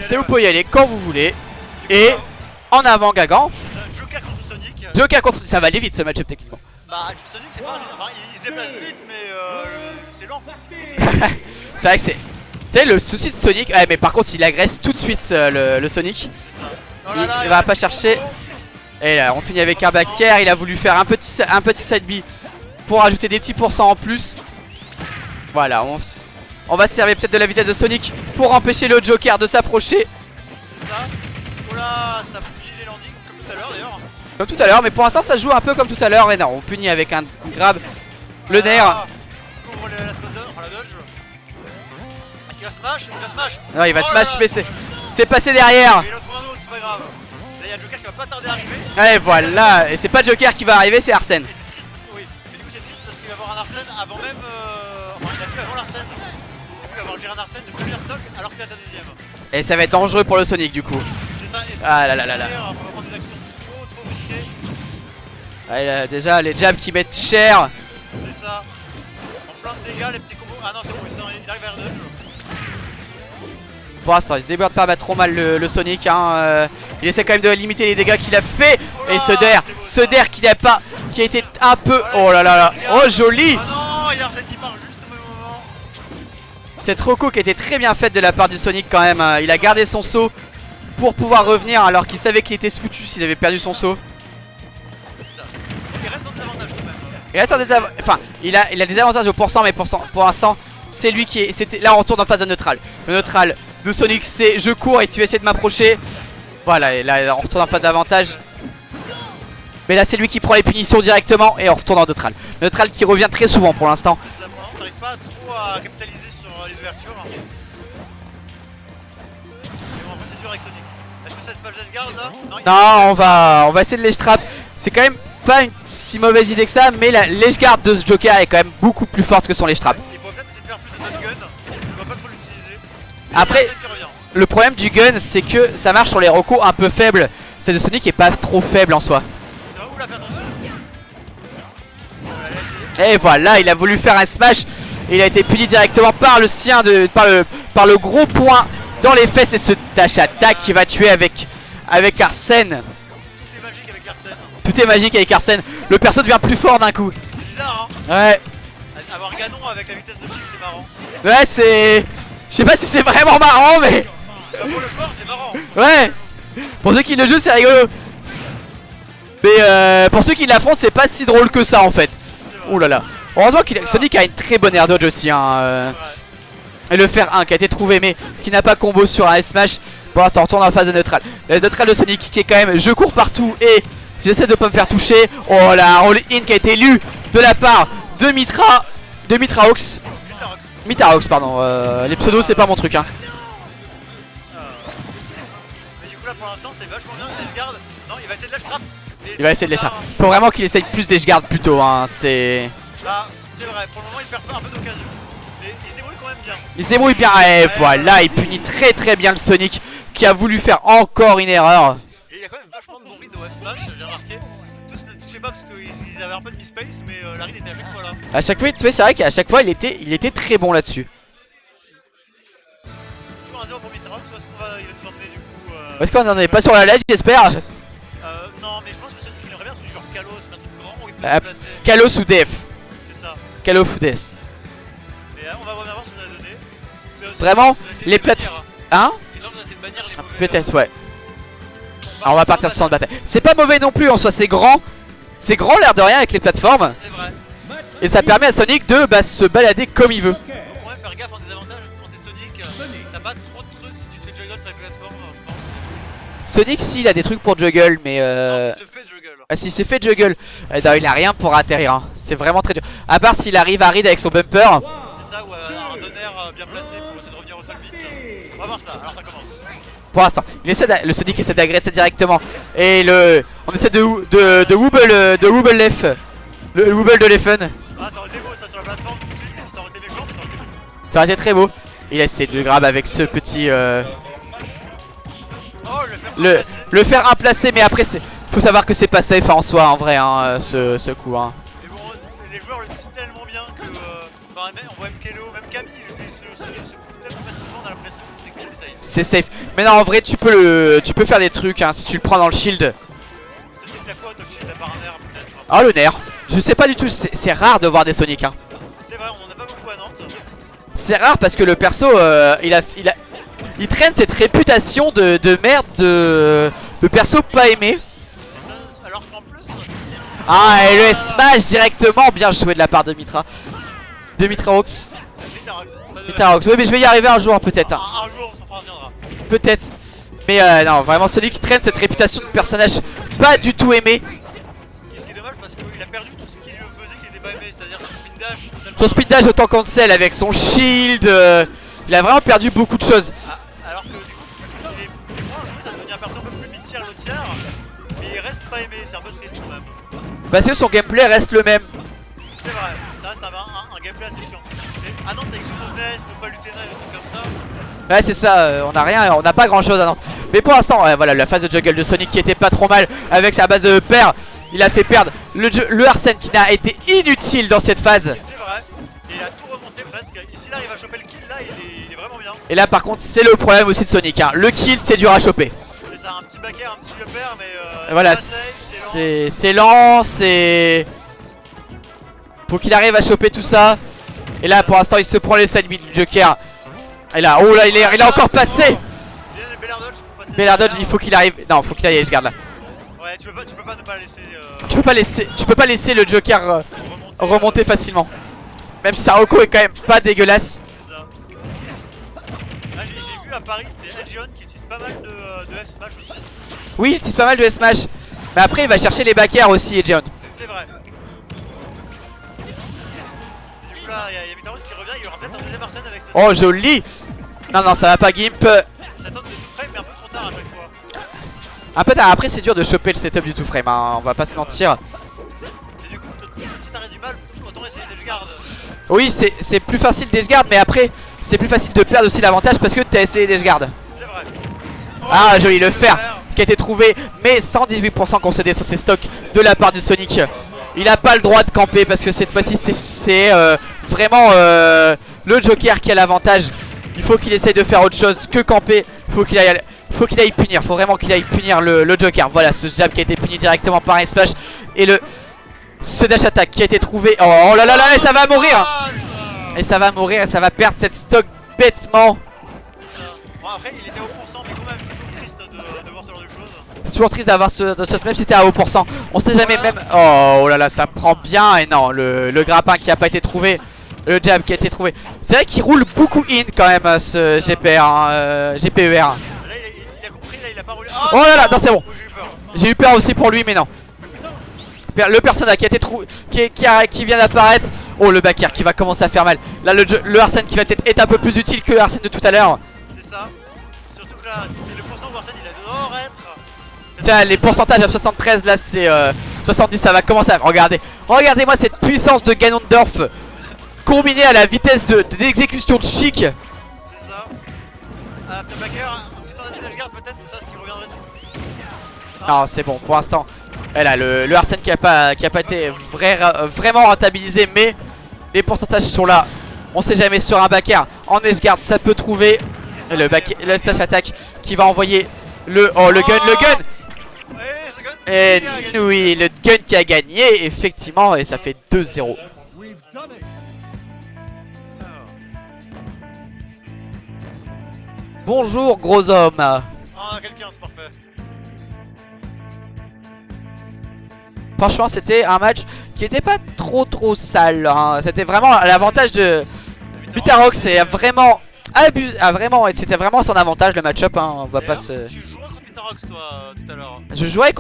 c'est vous pouvez y aller quand vous voulez. Et en avant Gagan. C'est ça, Joker contre Sonic. Joker contre... Ça va aller vite ce match-up techniquement. Bah Sonic c'est pas... Enfin, il se déplace vite mais c'est lent. C'est vrai que c'est... Tu sais le souci de Sonic... Ouais mais par contre il agresse tout de suite le Sonic. C'est ça. Oh là là, Il va pas chercher. Et là on finit avec un backer. Il a voulu faire un petit side B pour ajouter des petits pourcents en plus. Voilà, on va se servir peut-être de la vitesse de Sonic pour empêcher le Joker de s'approcher. C'est ça. Oh là, ça punit les landings comme tout à l'heure d'ailleurs. Comme tout à l'heure, mais pour l'instant ça joue un peu comme tout à l'heure. Et non, on punit avec un grab le nerf. Couvre la spot down, on la dodge. Est-ce qu'il va smash? Il va smash. Non, il va Oh smash, là mais c'est passé derrière. Et il en trouve un autre, c'est pas grave. Là, il y a le Joker qui va pas tarder à arriver. Et voilà, et c'est pas Joker qui va arriver, c'est Arsène. Et c'est triste parce que oui. Et du coup, c'est triste parce qu'il va avoir un Arsène avant même. Enfin, il a tué avant l'Arsène. Du coup, il va avoir géré un Arsène de première stock alors qu'il est à ta deuxième. Et ça va être dangereux pour le Sonic du coup. C'est ça. Et Ah là là là là. on va prendre des actions trop risquées. Ah, déjà les jabs qui mettent cher. C'est ça. En plein de dégâts, les petits combos. Ah non, c'est bon, il arrive vers 2. Pour l'instant, il se déborde pas trop mal le Sonic. Hein. Il essaie quand même de limiter les dégâts qu'il a fait. Oh là, Et ce der qui n'a pas, qui a été un peu. Voilà, Oh là là là. Oh joli. Ah non, il y a Arsène qui part juste au même moment. Cette Rocco qui était très bien faite de la part du Sonic quand même. Il a gardé son saut pour pouvoir revenir alors qu'il savait qu'il était foutu s'il avait perdu son saut. Ça. Il reste en désavantage quand même. Il reste en enfin, il a des avantages au pourcent, mais pour l'instant, c'est lui qui est. Là, on retourne en phase de neutral. Le neutral de Sonic, c'est je cours et tu essaies de m'approcher. Voilà, et là, on retourne en phase d'avantage. Mais là, c'est lui qui prend les punitions directement et on retourne en neutral. Neutral qui revient très souvent pour l'instant. C'est ça, pour l'instant, ça n'arrive pas trop à capitaliser sur les ouvertures. Mais bon, après, c'est dur avec Sonic. Est-ce que ça te fait le garde là? Non, on va essayer de l'edge trap. C'est quand même pas une si mauvaise idée que ça, mais la l'edge guard de ce Joker est quand même beaucoup plus forte que son l'edge trap. Il pourrait peut-être essayer de faire plus de dot gun. Je vois pas trop l'utiliser. Après, le problème du gun, c'est que ça marche sur les recos un peu faibles. Celle de Sonic est pas trop faible en soi. C'est vrai où là, fais attention. Et voilà, il a voulu faire un smash. Et il a été puni directement par le sien, par le gros point dans les fesses. Et ce dash attack qui va tuer avec Arsène. Tout est magique avec Arsène. Tout est magique avec Arsène. Le perso devient plus fort d'un coup. C'est bizarre hein. Ouais. Avoir Ganon avec la vitesse de Chic c'est marrant. Ouais, c'est... Je sais pas si c'est vraiment marrant, mais... Pour le joueur c'est marrant. Ouais. Pour ceux qui le jouent, c'est rigolo. Mais pour ceux qui l'affrontent, c'est pas si drôle que ça en fait. Ouh là là. Heureusement que Sonic a une très bonne air dodge aussi. Hein. Et le fer 1 qui a été trouvé, mais qui n'a pas combo sur un smash. Pour l'instant, on retourne en phase de neutral. Le neutral de Sonic qui est quand même je cours partout et j'essaie de pas me faire toucher. Oh là, roll-in qui a été lu de la part de Mitraox. Mitarox, pardon. Les pseudos, c'est pas mon truc. Hein. Mais du coup, là pour l'instant, c'est vachement bien. Il garde. Non, il va essayer de l'edge trap. Il va essayer de l'échapper. Faut vraiment qu'il essaye plus d'edge guard plutôt. Hein. C'est. Bah, c'est vrai. Pour le moment, il perd pas un peu d'occasion. Mais il se débrouille quand même bien. Il se débrouille bien. Et voilà, il punit très bien le Sonic qui a voulu faire encore une erreur. Et il y a quand même vachement de bons reads au F-Smash, j'ai remarqué. Tous ne touchaient pas parce qu'ils avaient un peu de mi-space, mais la read était à chaque fois là. À chaque fois, tu sais, c'est vrai qu'à chaque fois, il était très bon là-dessus. Toujours un 0 pour Mitrax, ou est-ce qu'il va nous emmener du coup Est-ce qu'on en est pas sur la ledge, j'espère? Non, mais je pense que Sonic il aurait bien trouvé genre Kalos, un truc grand où il peut se placer. Kalos ou Def. C'est ça. Kalos ou Def. Mais on va voir ce que ça va donner. Vraiment, les plateformes. Hein? Peut-être, ouais. Alors on va partir sur le bataille. C'est pas mauvais non plus en soi, c'est grand. C'est grand l'air de rien avec les plateformes. C'est vrai. Et ça permet à Sonic de se balader comme il veut. Faut quand même faire gaffe en désavantage quand t'es Sonic. T'as pas trop de trucs si tu te fais juggle sur les plateformes, je pense. Sonic, s'il a des trucs pour juggle, mais non, s'il se fait juggle. Ah, s'il s'est fait juggle, non, il a rien pour atterrir. Hein. C'est vraiment très dur. À part s'il arrive à read avec son bumper. C'est ça, ou un donner bien placé pour essayer de revenir au sol vite. On va voir ça, alors ça commence. Pour l'instant, le Sonic essaie d'agresser directement. Et on essaie de wobble left. Le wobble de Leffen. Ah, ça aurait été beau ça sur la plateforme tout de suite. Ça aurait été méchant, mais ça aurait été beau. Ça aurait été très beau. Il a essayé de le grab avec ce petit. Le faire implacé, mais après, faut savoir que c'est pas safe en soi en vrai, hein, ce coup. Hein. Mais bon, les joueurs l'utilisent tellement bien que. On voit MKLO, même Camille, il utilise ce coup tellement facilement, on a l'impression que c'est quasi safe. c'est safe. Mais non, en vrai, tu peux faire des trucs hein, si tu le prends dans le shield. Ça dit que la quoi, ton shield à part un air peut-être. Ah, le nerf. Je sais pas du tout, c'est rare de voir des Sonic. Hein. C'est vrai, on en a pas beaucoup à Nantes. C'est rare parce que le perso, il traîne cette réputation de merde de perso pas aimé. C'est ça, alors qu'en plus. Ah, et le smash directement, bien joué de la part de Mitra. De Mitrarox. Mitrarox, oui, mais je vais y arriver un jour peut-être. Hein. Un jour, ton frère viendra. Peut-être. Mais non, vraiment Sonic traîne cette réputation de personnage pas du tout aimé. Ce qui est dommage parce qu'il a perdu tout ce qu'il faisait qui était pas aimé, c'est-à-dire son spin dash. Son speed dash autant cancel avec son shield. Il a vraiment perdu beaucoup de choses. Alors que du coup, il est moins joué, ça devient un perso un peu plus mid-tier, low tier. Mais il reste pas aimé, c'est un peu triste quand même. Parce que son gameplay reste le même. C'est vrai, ça reste un gameplay assez chiant. Mais à Nantes avec nos Ness, nos Palutena et des trucs comme ça. Ouais, c'est ça, on n'a pas grand chose à Nantes. Mais pour l'instant, voilà, la phase de juggle de Sonic qui était pas trop mal avec sa base de paire. Il a fait perdre le Arsène qui n'a été inutile dans cette phase. C'est vrai, et il a tout remonté presque. Et s'il arrive à choper le kill là, il est vraiment bien. Et là, par contre, c'est le problème aussi de Sonic. Hein. Le kill, c'est dur à choper. Et ça a un petit back air, un petit upper, mais voilà, c'est lent, c'est. Faut qu'il arrive à choper tout ça. Et là, pour l'instant, il se prend les side du Joker. Et là, oh là, il est encore passé. Bel Dodge, il faut qu'il arrive. Non, faut qu'il aille, je garde là. Ouais, tu peux pas ne pas laisser. Tu peux pas laisser le Joker remonter facilement. Même si sa Rocco est quand même pas dégueulasse. C'est ça. Là, j'ai vu à Paris, c'était Edgeon qui utilise pas mal de F-Smash aussi. Oui, il utilise pas mal de S-Smash. Mais après, il va chercher les back air aussi, Edgeon. C'est vrai. Et du coup, là, il y a Mitaros qui revient, il y aura peut-être un deuxième Arsène avec cette. Oh, joli. Non, non, ça va pas, Gimp. Ça tente de tout frame, mais un peu trop tard à chaque fois. Un peu tard, après, c'est dur de choper le setup du tout frame, hein. On va pas se mentir. Et du coup, si t'arrêtes du mal, autant essayer d'edgeguard. Oui, c'est plus facile d'edgeguard, mais après, c'est plus facile de perdre aussi l'avantage parce que t'as essayé d'edgeguard. C'est vrai. Oh, Ah, joli, le fer qui a été trouvé, mais 118% concédé sur ses stocks de la part du Sonic. Il a pas le droit de camper parce que cette fois-ci, c'est vraiment le Joker qui a l'avantage. Il faut qu'il essaye de faire autre chose que camper. Il faut qu'il aille punir. Faut vraiment qu'il aille punir le Joker. Voilà, ce jab qui a été puni directement par un smash. Et ce dash attack qui a été trouvé. Oh là là là, et ça va mourir. Et ça va mourir, et ça va perdre cette stock bêtement. C'est ça. Bon, après, il était au pourcent, mais quand même, c'est toujours triste de voir ce genre de choses. C'est toujours triste d'avoir ce même si t'es à haut pourcent. On sait jamais même. Oh là là, ça prend bien. Et non, le grappin qui a pas été trouvé. Le jab qui a été trouvé. C'est vrai qu'il roule beaucoup in quand même ce GPR, GPER. Là, il a compris, là, il a pas roulé. Oh là là, non, c'est bon. J'ai eu peur. J'ai eu peur aussi pour lui, mais non. Le personnage qui a été trouvé, qui vient d'apparaître. Oh, le back air qui va commencer à faire mal. Là, le Arsène qui va peut-être être un peu plus utile que le Arsène de tout à l'heure. C'est ça. Surtout que là, c'est le pourcent où Arsène il a dehors être. Tiens, les pourcentages à 73, là c'est 70, ça va commencer à. Regardez-moi cette puissance de Ganondorf combinée à la vitesse d'exécution de Chic. C'est ça. Ah, peut-être backer, si t'en as dit d'edgeguard, peut-être c'est ça ce qui reviendrait dessus. Non, c'est bon pour l'instant. Et là, le Arsène qui a pas été vraiment rentabilisé, mais les pourcentages sont là. On sait jamais sur un backer. En edgeguard, ça peut trouver. Et le stage attack qui va envoyer le gun. Ouais, ce gun. Et oui, le gun qui a gagné, effectivement, et ça fait 2-0. Bonjour, gros homme. Ah, quelqu'un, c'est parfait. Franchement, c'était un match qui était pas trop sale. Hein. C'était vraiment l'avantage de Mitarox. C'est vraiment c'était vraiment son avantage le match-up. Hein. On va pas se. Tu jouais contre Mitarox toi tout à l'heure. Je jouais contre